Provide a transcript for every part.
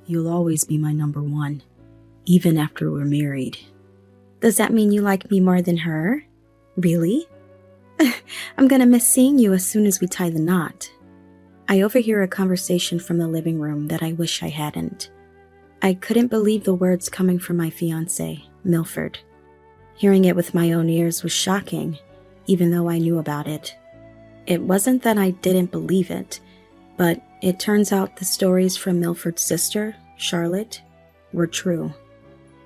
you'll always be my number one, even after we're married. Does that mean you like me more than her? Really? I'm gonna miss seeing you as soon as we tie the knot. I overhear a conversation from the living room that I wish I hadn't. I couldn't believe the words coming from my fiancé, Milford. Hearing it with my own ears was shocking, even though I knew about it. It wasn't that I didn't believe it, but it turns out the stories from Milford's sister, Charlotte, were true.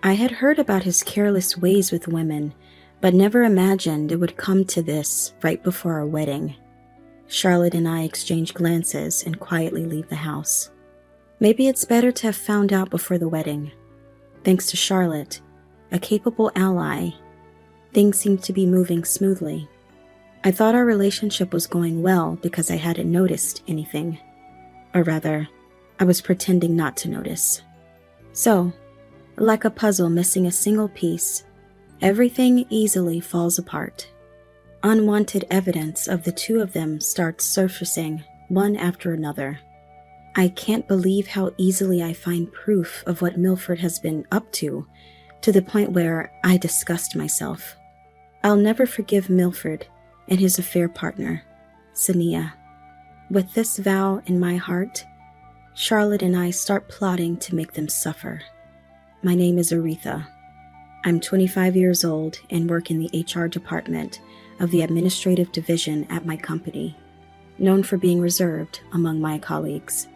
I had heard about his careless ways with women, but never imagined it would come to this right before our wedding. Charlotte and I exchange glances and quietly leave the house. Maybe it's better to have found out before the wedding. Thanks to Charlotte, a capable ally, things seemed to be moving smoothly. I thought our relationship was going well because I hadn't noticed anything. Or rather, I was pretending not to notice. So, like a puzzle missing a single piece, everything easily falls apart. Unwanted evidence of the two of them starts surfacing, one after another. I can't believe how easily I find proof of what Milford has been up to the point where I disgust myself. I'll never forgive Milford and his affair partner, Sania. With this vow in my heart, Charlotte and I start plotting to make them suffer. My name is Aretha. I'm 25 years old and work in the HR department of the administrative division at my company, known for being reserved among my colleagues.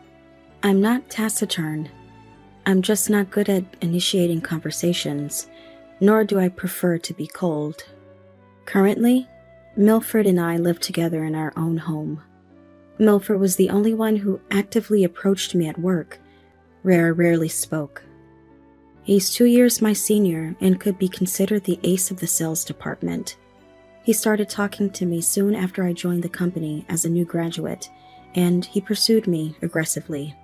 I'm not taciturn. I'm just not good at initiating conversations, nor do I prefer to be cold. Currently, Milford and I live together in our own home. Milford was the only one who actively approached me at work, where I rarely spoke. He's 2 years my senior and could be considered the ace of the sales department. He started talking to me soon after I joined the company as a new graduate, and he pursued me aggressively.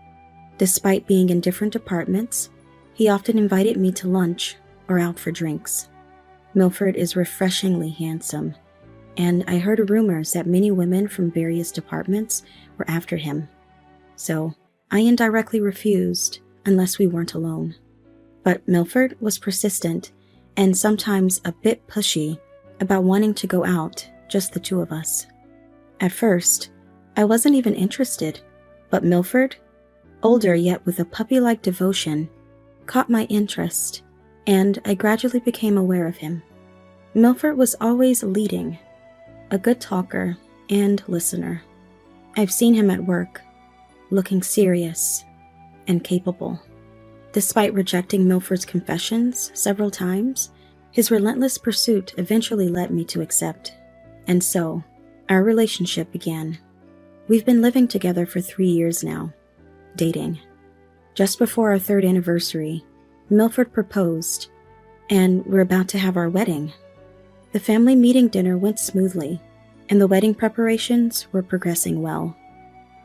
Despite being in different departments, he often invited me to lunch or out for drinks. Milford is refreshingly handsome, and I heard rumors that many women from various departments were after him. So I indirectly refused unless we weren't alone. But Milford was persistent and sometimes a bit pushy about wanting to go out, just the two of us. At first, I wasn't even interested, but Milford, older yet with a puppy-like devotion, caught my interest, and I gradually became aware of him. Milford was always leading, a good talker and listener. I've seen him at work, looking serious and capable. Despite rejecting Milford's confessions several times, his relentless pursuit eventually led me to accept. And so, our relationship began. We've been living together for 3 years now, dating. Just before our 3rd anniversary, Milford proposed, and we're about to have our wedding. The family meeting dinner went smoothly, and the wedding preparations were progressing well.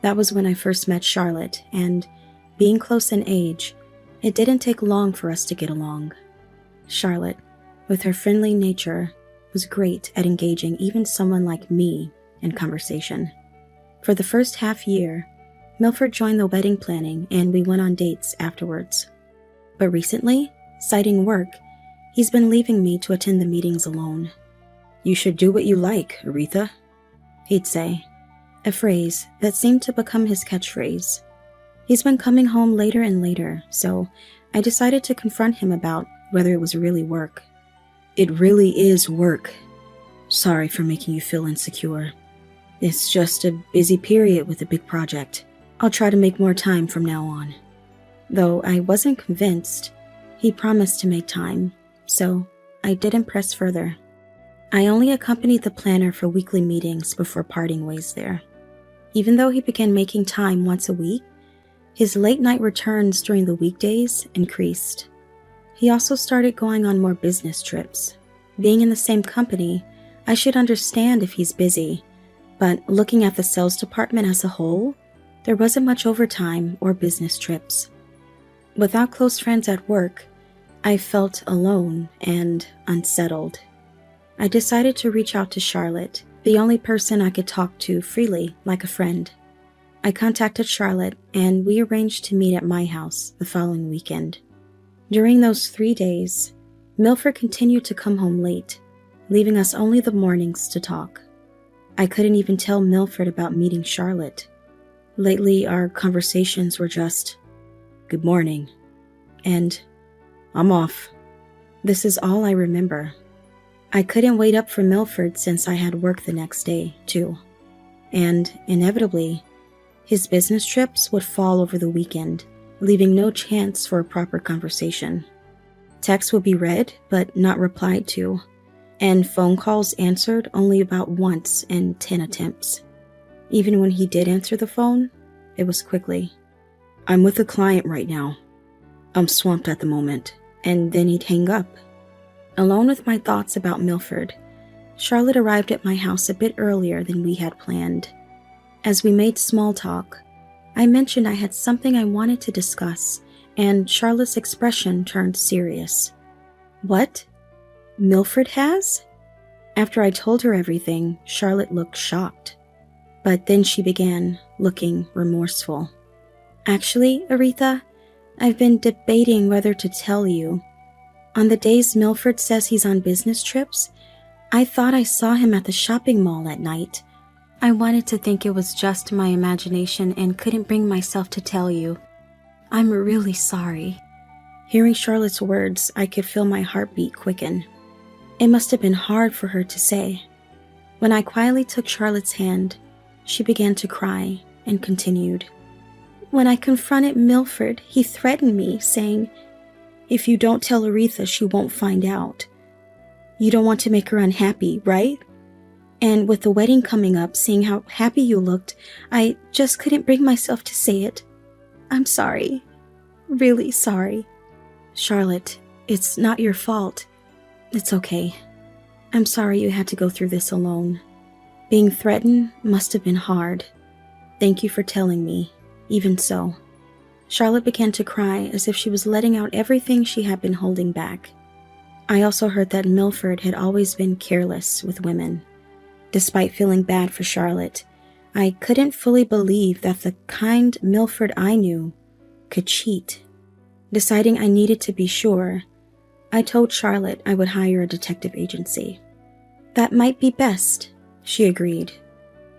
That was when I first met Charlotte, and, being close in age, it didn't take long for us to get along. Charlotte, with her friendly nature, was great at engaging even someone like me in conversation. For the first half year, Milford joined the wedding planning and we went on dates afterwards. But recently, citing work, he's been leaving me to attend the meetings alone. "You should do what you like, Aretha," he'd say, a phrase that seemed to become his catchphrase. He's been coming home later and later, so I decided to confront him about whether it was really work. "It really is work. Sorry for making you feel insecure. It's just a busy period with a big project. I'll try to make more time from now on." Though I wasn't convinced, he promised to make time, so I didn't press further. I only accompanied the planner for weekly meetings before parting ways there. Even though he began making time once a week, his late-night returns during the weekdays increased. He also started going on more business trips. Being in the same company, I should understand if he's busy, but looking at the sales department as a whole, there wasn't much overtime or business trips. Without close friends at work, I felt alone and unsettled. I decided to reach out to Charlotte, the only person I could talk to freely like a friend. I contacted Charlotte and we arranged to meet at my house the following weekend. During those 3 days, Milford continued to come home late, leaving us only the mornings to talk. I couldn't even tell Milford about meeting Charlotte. Lately, our conversations were just, "Good morning," and "I'm off." This is all I remember. I couldn't wait up for Milford since I had work the next day, too. And, inevitably, his business trips would fall over the weekend, leaving no chance for a proper conversation. Texts would be read, but not replied to, and phone calls answered only about once in 10 attempts. Even when he did answer the phone, it was quickly, "I'm with a client right now. I'm swamped at the moment," and then he'd hang up. Alone with my thoughts about Milford, Charlotte arrived at my house a bit earlier than we had planned. As we made small talk, I mentioned I had something I wanted to discuss, and Charlotte's expression turned serious. "What? Milford has?" After I told her everything, Charlotte looked shocked. But then she began looking remorseful. "Actually, Aretha, I've been debating whether to tell you. On the days Milford says he's on business trips, I thought I saw him at the shopping mall at night. I wanted to think it was just my imagination and couldn't bring myself to tell you. I'm really sorry." Hearing Charlotte's words, I could feel my heartbeat quicken. It must have been hard for her to say. When I quietly took Charlotte's hand, she began to cry and continued. "When I confronted Milford, he threatened me, saying, 'If you don't tell Aretha, she won't find out. You don't want to make her unhappy, right? And with the wedding coming up, seeing how happy you looked, I just couldn't bring myself to say it. I'm sorry. Really sorry. Charlotte, it's not your fault. It's okay. I'm sorry you had to go through this alone. Being threatened must have been hard. Thank you for telling me, even so." Charlotte began to cry as if she was letting out everything she had been holding back. I also heard that Milford had always been careless with women. Despite feeling bad for Charlotte, I couldn't fully believe that the kind Milford I knew could cheat. Deciding I needed to be sure, I told Charlotte I would hire a detective agency. "That might be best," she agreed.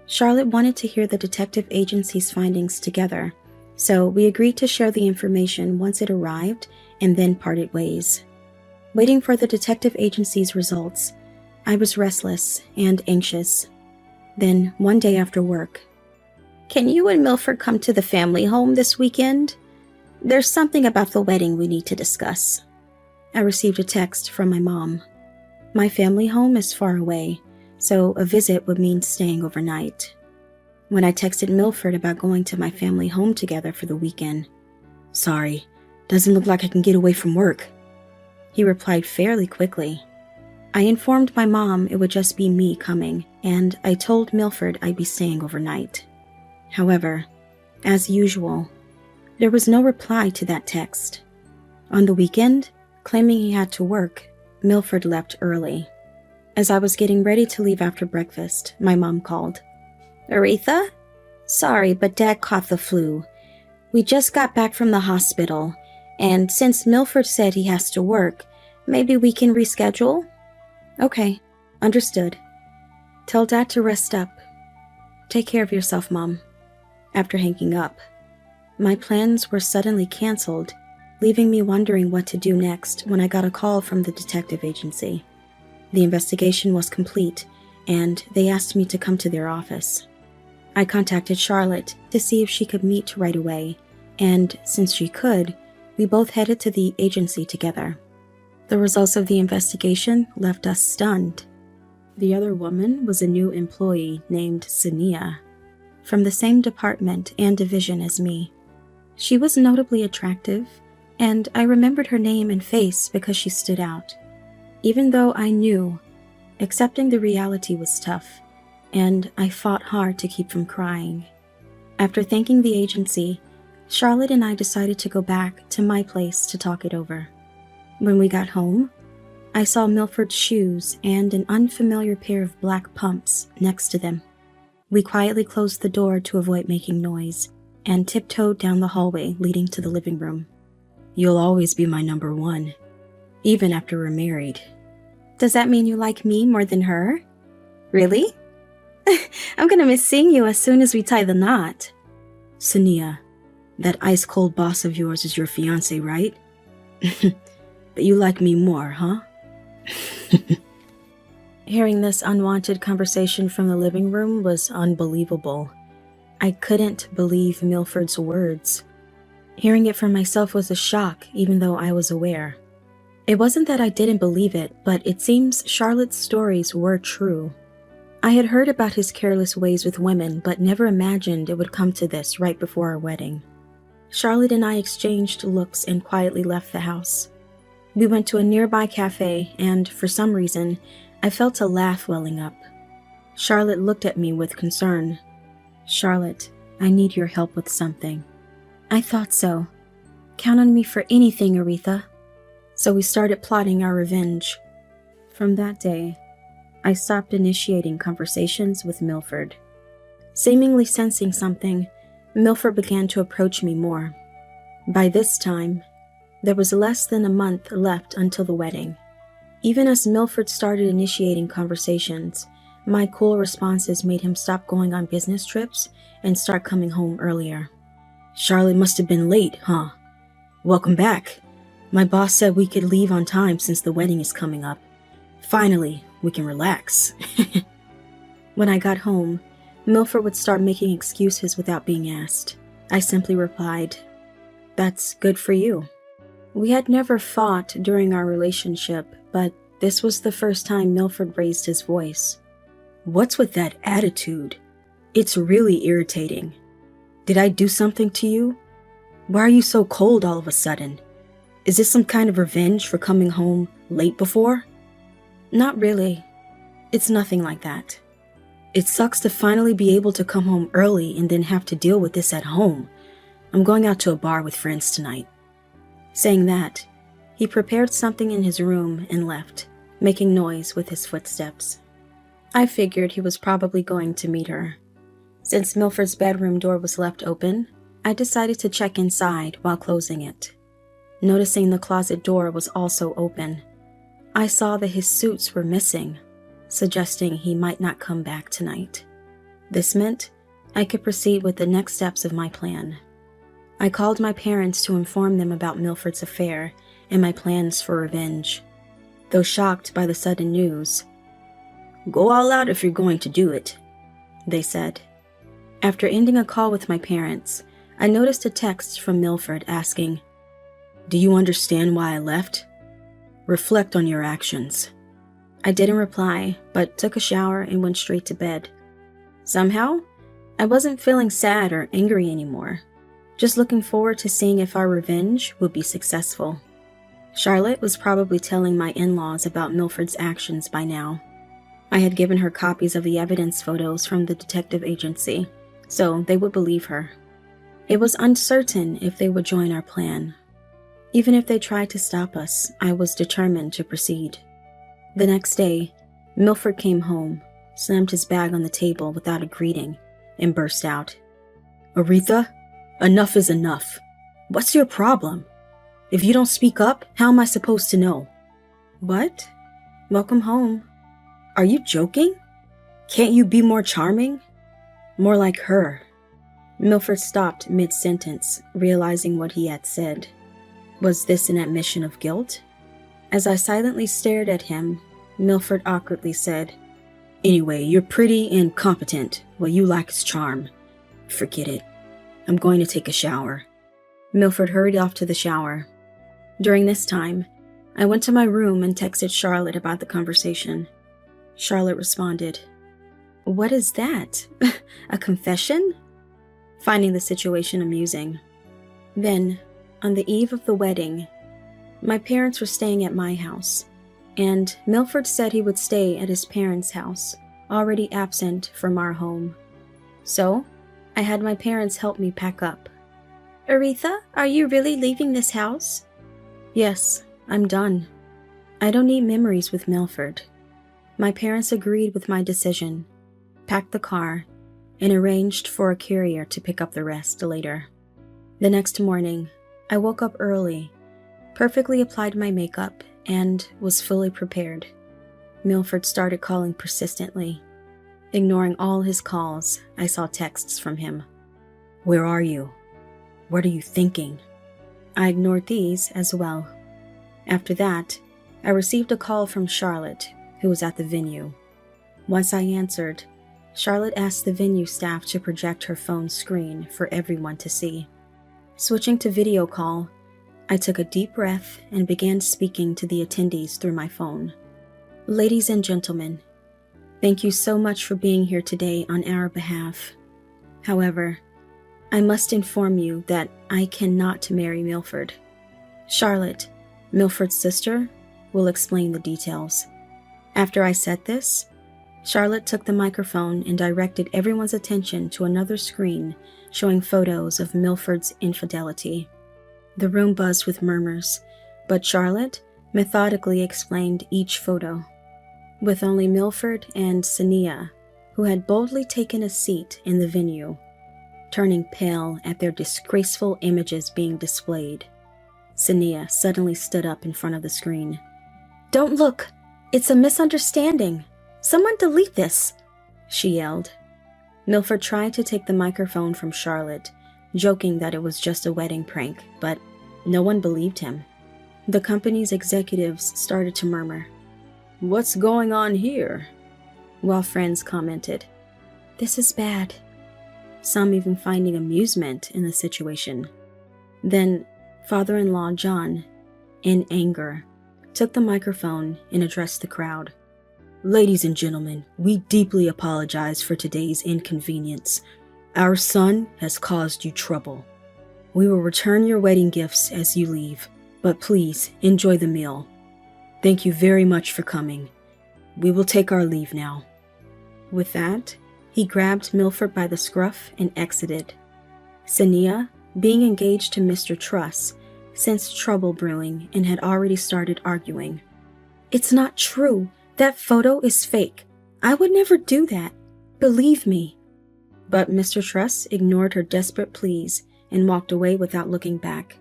Charlotte wanted to hear the detective agency's findings together, so we agreed to share the information once it arrived and then parted ways. Waiting for the detective agency's results, I was restless and anxious. Then, one day after work, "Can you and Milford come to the family home this weekend? There's something about the wedding we need to discuss." I received a text from my mom. My family home is far away, so a visit would mean staying overnight. When I texted Milford about going to my family home together for the weekend, "Sorry, doesn't look like I can get away from work," he replied fairly quickly. I informed my mom it would just be me coming, and I told Milford I'd be staying overnight. However, as usual, there was no reply to that text. On the weekend, claiming he had to work, Milford left early. As I was getting ready to leave after breakfast, my mom called. "Aretha? Sorry, but Dad caught the flu. We just got back from the hospital, and since Milford said he has to work, maybe we can reschedule?" "Okay, understood. Tell Dad to rest up. Take care of yourself, Mom." After hanging up, my plans were suddenly canceled, leaving me wondering what to do next when I got a call from the detective agency. The investigation was complete, and they asked me to come to their office. I contacted Charlotte to see if she could meet right away, and since she could, we both headed to the agency together. The results of the investigation left us stunned. The other woman was a new employee named Sania, from the same department and division as me. She was notably attractive, and I remembered her name and face because she stood out. Even though I knew, accepting the reality was tough, and I fought hard to keep from crying. After thanking the agency, Charlotte and I decided to go back to my place to talk it over. When we got home, I saw Milford's shoes and an unfamiliar pair of black pumps next to them. We quietly closed the door to avoid making noise and tiptoed down the hallway leading to the living room. You'll always be my number one, even after we're married. Does that mean you like me more than her? Really? I'm gonna miss seeing you as soon as we tie the knot. Sania, that ice-cold boss of yours is your fiancé, right? But you like me more, huh? Hearing this unwanted conversation from the living room was unbelievable. I couldn't believe Milford's words. Hearing it for myself was a shock, even though I was aware. It wasn't that I didn't believe it, but it seems Charlotte's stories were true. I had heard about his careless ways with women, but never imagined it would come to this right before our wedding. Charlotte and I exchanged looks and quietly left the house. We went to a nearby cafe, and for some reason, I felt a laugh welling up. Charlotte looked at me with concern. Charlotte, I need your help with something. I thought so. Count on me for anything, Aretha. So we started plotting our revenge. From that day, I stopped initiating conversations with Milford. Seemingly sensing something, Milford began to approach me more. By this time, there was less than a month left until the wedding. Even as Milford started initiating conversations, my cool responses made him stop going on business trips and start coming home earlier. Charlotte must have been late, huh? Welcome back. My boss said we could leave on time since the wedding is coming up. Finally, we can relax. When I got home, Milford would start making excuses without being asked. I simply replied, "That's good for you." We had never fought during our relationship, but this was the first time Milford raised his voice. What's with that attitude? It's really irritating. Did I do something to you? Why are you so cold all of a sudden? Is this some kind of revenge for coming home late before? Not really. It's nothing like that. It sucks to finally be able to come home early and then have to deal with this at home. I'm going out to a bar with friends tonight. Saying that, he prepared something in his room and left, making noise with his footsteps. I figured he was probably going to meet her. Since Milford's bedroom door was left open, I decided to check inside while closing it. Noticing the closet door was also open, I saw that his suits were missing, suggesting he might not come back tonight. This meant I could proceed with the next steps of my plan. I called my parents to inform them about Milford's affair and my plans for revenge. Though shocked by the sudden news, "Go all out if you're going to do it," they said. After ending a call with my parents, I noticed a text from Milford asking, "Do you understand why I left? Reflect on your actions." I didn't reply, but took a shower and went straight to bed. Somehow, I wasn't feeling sad or angry anymore, just looking forward to seeing if our revenge would be successful. Charlotte was probably telling my in-laws about Milford's actions by now. I had given her copies of the evidence photos from the detective agency, so they would believe her. It was uncertain if they would join our plan. Even if they tried to stop us, I was determined to proceed. The next day, Milford came home, slammed his bag on the table without a greeting, and burst out, "Aretha, enough is enough. What's your problem? If you don't speak up, how am I supposed to know?" "What? Welcome home." "Are you joking? Can't you be more charming? More like her?" Milford stopped mid-sentence, realizing what he had said. Was this an admission of guilt? As I silently stared at him, Milford awkwardly said, "Anyway, you're pretty and competent. What you lack is charm. Forget it. I'm going to take a shower." Milford hurried off to the shower. During this time, I went to my room and texted Charlotte about the conversation. Charlotte responded, "What is that? A confession?" Finding the situation amusing. Then, on the eve of the wedding, my parents were staying at my house, and Milford said he would stay at his parents' house, already absent from our home. So, I had my parents help me pack up. "Aretha, are you really leaving this house?" "Yes, I'm done. I don't need memories with Milford." My parents agreed with my decision, packed the car, and arranged for a courier to pick up the rest later. The next morning, I woke up early, perfectly applied my makeup, and was fully prepared. Milford started calling persistently. Ignoring all his calls, I saw texts from him. Where are you? What are you thinking? I ignored these as well. After that, I received a call from Charlotte, who was at the venue. Once I answered, Charlotte asked the venue staff to project her phone screen for everyone to see. Switching to video call, I took a deep breath and began speaking to the attendees through my phone. Ladies and gentlemen, thank you so much for being here today on our behalf. However, I must inform you that I cannot marry Milford. Charlotte, Milford's sister, will explain the details. After I said this, Charlotte took the microphone and directed everyone's attention to another screen showing photos of Milford's infidelity. The room buzzed with murmurs, but Charlotte methodically explained each photo. With only Milford and Sania, who had boldly taken a seat in the venue, turning pale at their disgraceful images being displayed, Sania suddenly stood up in front of the screen. "Don't look! It's a misunderstanding! Someone delete this!" she yelled. Milford tried to take the microphone from Charlotte, joking that it was just a wedding prank, but no one believed him. The company's executives started to murmur, "What's going on here?" while friends commented, "This is bad," some even finding amusement in the situation. Then, father-in-law John, in anger, took the microphone and addressed the crowd. Ladies and gentlemen, we deeply apologize for today's inconvenience. Our son has caused you trouble. We will return your wedding gifts as you leave, but please enjoy the meal. Thank you very much for coming. We will take our leave now." With that, he grabbed Milford by the scruff and exited. Sania, being engaged to Mr. Truss, sensed trouble brewing and had already started arguing. "It's not true. That photo is fake. I would never do that. Believe me." But Mr. Truss ignored her desperate pleas and walked away without looking back,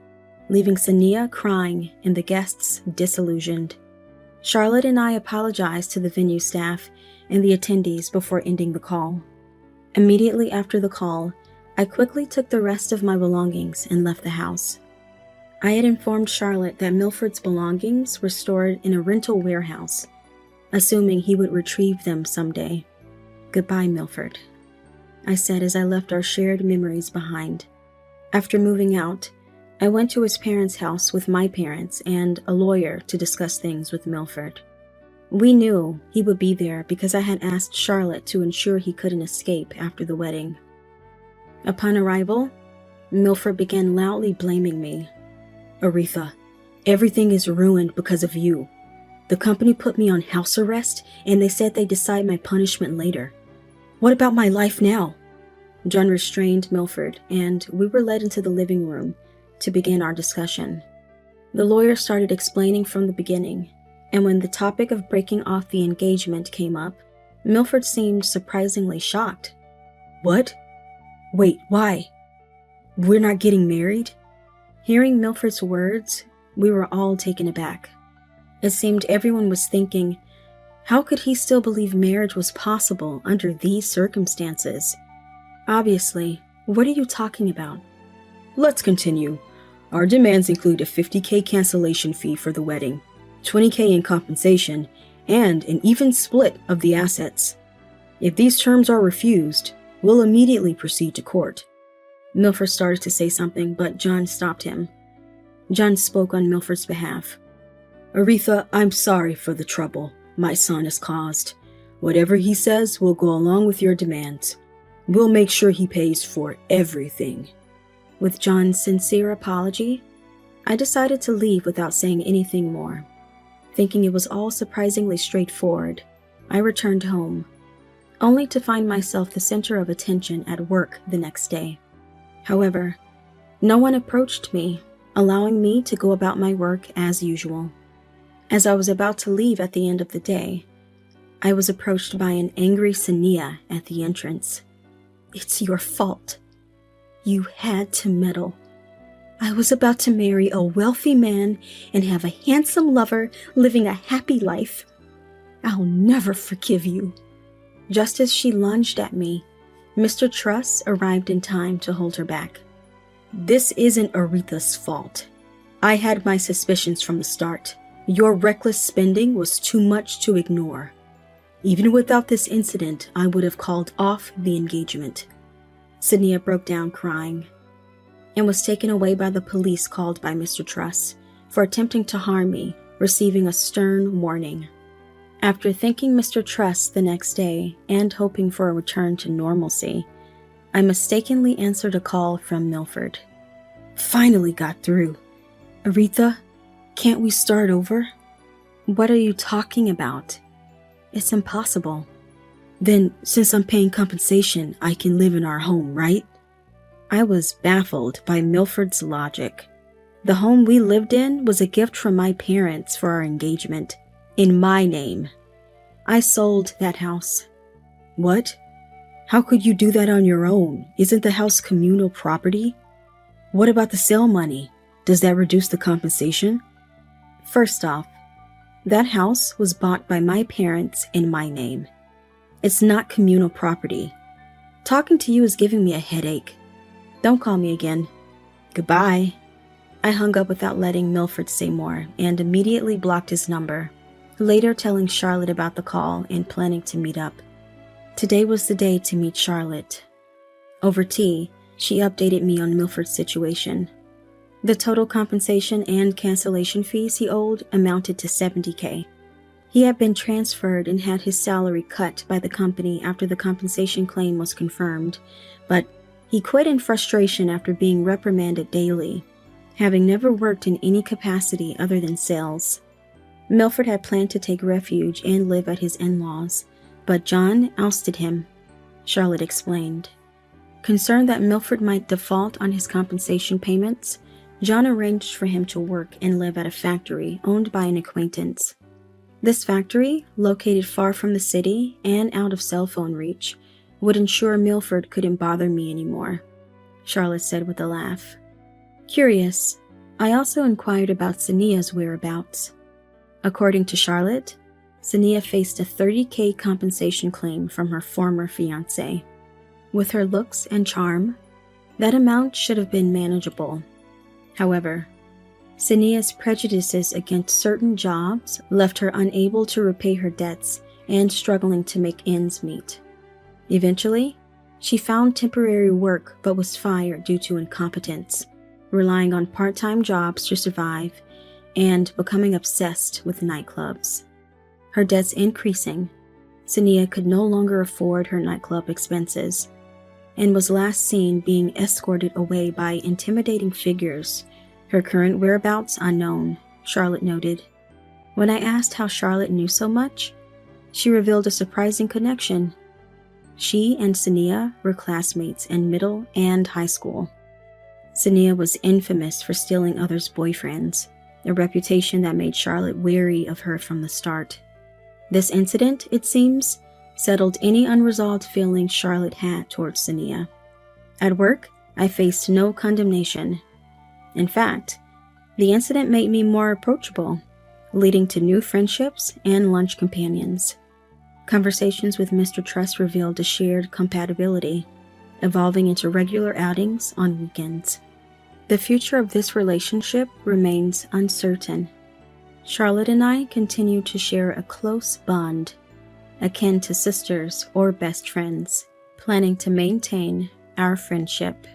leaving Sania crying and the guests disillusioned. Charlotte and I apologized to the venue staff and the attendees before ending the call. Immediately after the call, I quickly took the rest of my belongings and left the house. I had informed Charlotte that Milford's belongings were stored in a rental warehouse, assuming he would retrieve them someday. "Goodbye, Milford," I said as I left our shared memories behind. After moving out, I went to his parents' house with my parents and a lawyer to discuss things with Milford. We knew he would be there because I had asked Charlotte to ensure he couldn't escape after the wedding. Upon arrival, Milford began loudly blaming me. "Aretha, everything is ruined because of you. The company put me on house arrest and they said they'd decide my punishment later. What about my life now?" John restrained Milford, and we were led into the living room to begin our discussion. The lawyer started explaining from the beginning, and when the topic of breaking off the engagement came up, Milford seemed surprisingly shocked. "What? Wait, why? We're not getting married?" Hearing Milford's words, we were all taken aback. It seemed everyone was thinking, how could he still believe marriage was possible under these circumstances? Obviously, what are you talking about? "Let's continue. Our demands include a $50,000 cancellation fee for the wedding, $20,000 in compensation, and an even split of the assets. If these terms are refused, we'll immediately proceed to court." Milford started to say something, but John stopped him. John spoke on Milford's behalf. "Aretha, I'm sorry for the trouble my son has caused. Whatever he says will go along with your demands. We'll make sure he pays for everything." With John's sincere apology, I decided to leave without saying anything more. Thinking it was all surprisingly straightforward, I returned home, only to find myself the center of attention at work the next day. However, no one approached me, allowing me to go about my work as usual. As I was about to leave at the end of the day, I was approached by an angry Sania at the entrance. It's your fault. You had to meddle. I was about to marry a wealthy man and have a handsome lover living a happy life. I'll never forgive you." Just as she lunged at me, Mr. Truss arrived in time to hold her back. "This isn't Aretha's fault. I had my suspicions from the start. Your reckless spending was too much to ignore. Even without this incident, I would have called off the engagement." Sania broke down crying and was taken away by the police called by Mr. Truss for attempting to harm me, receiving a stern warning. After thanking Mr. Truss the next day and hoping for a return to normalcy, I mistakenly answered a call from Milford. "Finally got through. Aretha, can't we start over?" "What are you talking about? It's impossible." "Then, since I'm paying compensation, I can live in our home, right?" I was baffled by Milford's logic. The home we lived in was a gift from my parents for our engagement, in my name. I sold that house. "What? How could you do that on your own? Isn't the house communal property? What about the sale money? Does that reduce the compensation?" "First off, that house was bought by my parents in my name. It's not communal property. Talking to you is giving me a headache. Don't call me again. Goodbye." I hung up without letting Milford say more and immediately blocked his number, later telling Charlotte about the call and planning to meet up. Today was the day to meet Charlotte. Over tea, she updated me on Milford's situation. The total compensation and cancellation fees he owed amounted to $70K. He had been transferred and had his salary cut by the company after the compensation claim was confirmed, but he quit in frustration after being reprimanded daily, having never worked in any capacity other than sales. Milford had planned to take refuge and live at his in-laws, but John ousted him, Charlotte explained. Concerned that Milford might default on his compensation payments, John arranged for him to work and live at a factory owned by an acquaintance. This factory, located far from the city and out of cell phone reach, would ensure Milford couldn't bother me anymore, Charlotte said with a laugh. Curious, I also inquired about Sania's whereabouts. According to Charlotte, Sania faced a $30K compensation claim from her former fiancé. With her looks and charm, that amount should have been manageable. However, Sania's prejudices against certain jobs left her unable to repay her debts and struggling to make ends meet. Eventually, she found temporary work but was fired due to incompetence, relying on part-time jobs to survive and becoming obsessed with nightclubs. Her debts increasing, Sania could no longer afford her nightclub expenses and was last seen being escorted away by intimidating figures, her current whereabouts unknown, Charlotte noted. When I asked how Charlotte knew so much, she revealed a surprising connection. She and Sania were classmates in middle and high school. Sania was infamous for stealing others' boyfriends, a reputation that made Charlotte wary of her from the start. This incident, it seems, settled any unresolved feelings Charlotte had towards Sania. At work, I faced no condemnation. In fact, the incident made me more approachable, leading to new friendships and lunch companions. Conversations with Mr. Truss revealed a shared compatibility, evolving into regular outings on weekends. The future of this relationship remains uncertain. Charlotte and I continue to share a close bond, akin to sisters or best friends, planning to maintain our friendship.